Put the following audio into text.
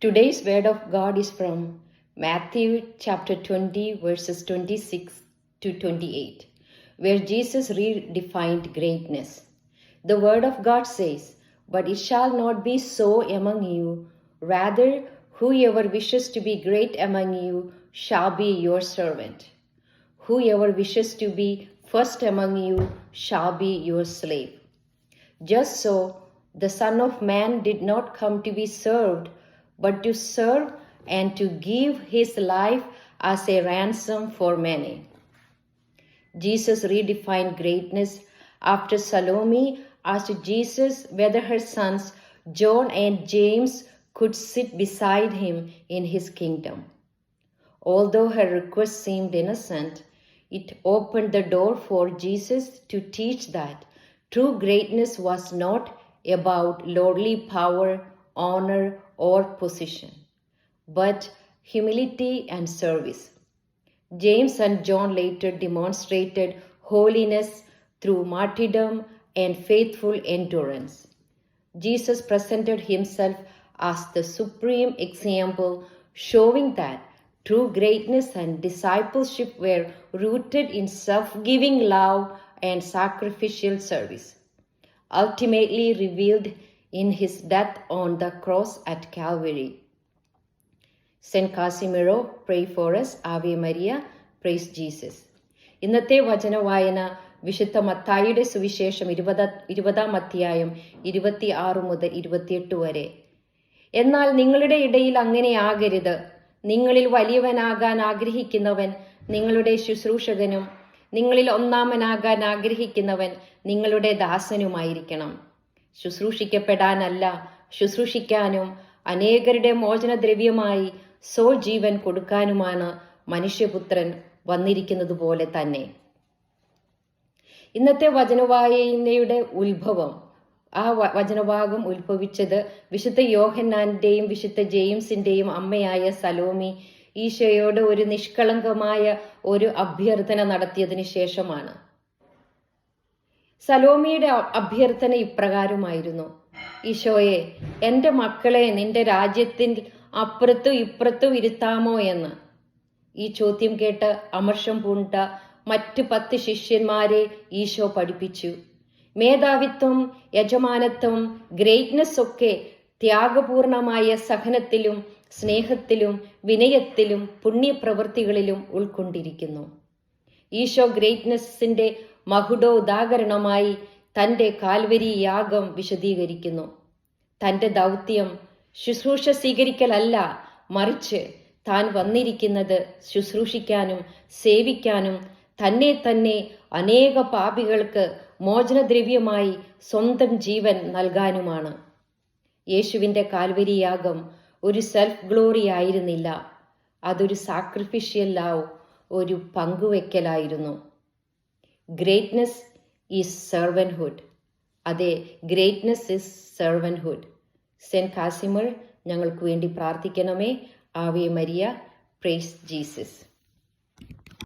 Today's word of God is from Matthew chapter 20, verses 26 to 28, where Jesus redefined greatness. The word of God says, "But it shall not be so among you. Rather, whoever wishes to be great among you shall be your servant. Whoever wishes to be first among you shall be your slave. Just so, the Son of Man did not come to be served, but to serve and to give his life as a ransom for many." Jesus redefined greatness after Salome asked Jesus whether her sons John and James could sit beside him in his kingdom. Although her request seemed innocent, it opened the door for Jesus to teach that true greatness was not about lordly power, honor, or position, but humility and service. James and John later demonstrated holiness through martyrdom and faithful endurance. Jesus presented himself as the supreme example, showing that true greatness and discipleship were rooted in self-giving love and sacrificial service, ultimately revealed in his death on the cross at Calvary. Saint Casimiro, pray for us. Ave Maria, praise Jesus. ഇന്നത്തെ വചനവായന വിശുദ്ധ മത്തായിയുടെ സുവിശേഷം 20-ാം അധ്യായം 26 മുതൽ 28 വരെ. എന്നാൽ നിങ്ങളുടെ ഇടയിൽ അങ്ങനെ ആകരുത്. നിങ്ങളിൽ വലിയവനാകാൻ ആഗ്രഹിക്കുന്നവൻ നിങ്ങളുടെ ശുശ്രൂഷകനും നിങ്ങളിൽ ഒന്നാമനാകാൻ ആഗ്രഹിക്കുന്നവൻ നിങ്ങളുടെ ദാസനുമായിരിക്കണം. ശുശ്രൂഷിക്കപ്പെടാനല്ല, ശുശ്രൂഷിക്കാനും അനേകരുടെ മോചനദ്രവ്യമായി സ്വജീവൻ കൊടുക്കാനുമാണ് മനുഷ്യപുത്രൻ വന്നിരിക്കുന്നത് തന്നെ. ഇന്നത്തെ വചനവായനയുടെ ഉത്ഭവം, ആ വചനഭാഗം ഉത്ഭവിച്ചത് വിശുദ്ധ യോഹന്നാന്റെയും വിശുദ്ധ ജെയിംസിന്റെയും അമ്മയായ സലോമി ഈശോയോട് ഒരു നിഷ്കളങ്കമായ ഒരു അഭ്യർത്ഥന നടത്തിയതിനു ശേഷമാണ്. സലോമിയുടെ അഭ്യർത്ഥന ഇപ്രകാരമായിരുന്നു: ഈശോയെ, എൻ്റെ മക്കളെ നിന്റെ രാജ്യത്തിൽ അപ്പുറത്തും ഇപ്പുറത്തും ഇരുത്താമോ എന്ന്. ഈ ചോദ്യം കേട്ട് അമർഷം പൂണ്ട മറ്റു 10 ശിഷ്യന്മാരെ ഈശോ പഠിപ്പിച്ചു. മേധാവിത്വം, യജമാനത്വം, ഗ്രേറ്റ്നെസ് ഒക്കെ ത്യാഗപൂർണമായ സഹനത്തിലും സ്നേഹത്തിലും വിനയത്തിലും പുണ്യപ്രവൃത്തികളിലും ഉൾക്കൊണ്ടിരിക്കുന്നു. ഈശോ ഗ്രേറ്റ്നെസ്സിന്റെ മകുടോദാഹരണമായി തൻ്റെ കാൽവരി യാഗം വിശദീകരിക്കുന്നു. തൻ്റെ ദൗത്യം ശുശ്രൂഷ സ്വീകരിക്കലല്ല, മറിച്ച് താൻ വന്നിരിക്കുന്നത് ശുശ്രൂഷിക്കാനും സേവിക്കാനും തന്നെ അനേക പാപികൾക്ക് മോചനദ്രവ്യമായി സ്വന്തം ജീവൻ നൽകാനുമാണ്. യേശുവിൻ്റെ കാൽവരി യാഗം ഒരു സെൽഫ് ഗ്ലോറി ആയിരുന്നില്ല, അതൊരു സാക്രിഫിഷ്യൽ ലവ്, ഒരു പങ്കുവെക്കലായിരുന്നു. Greatness is servanthood. അതെ, greatness is servanthood. Saint Casimir ഞങ്ങൾക്ക് വേണ്ടി പ്രാർത്ഥിക്കണമേ. Ave Maria, praise Jesus.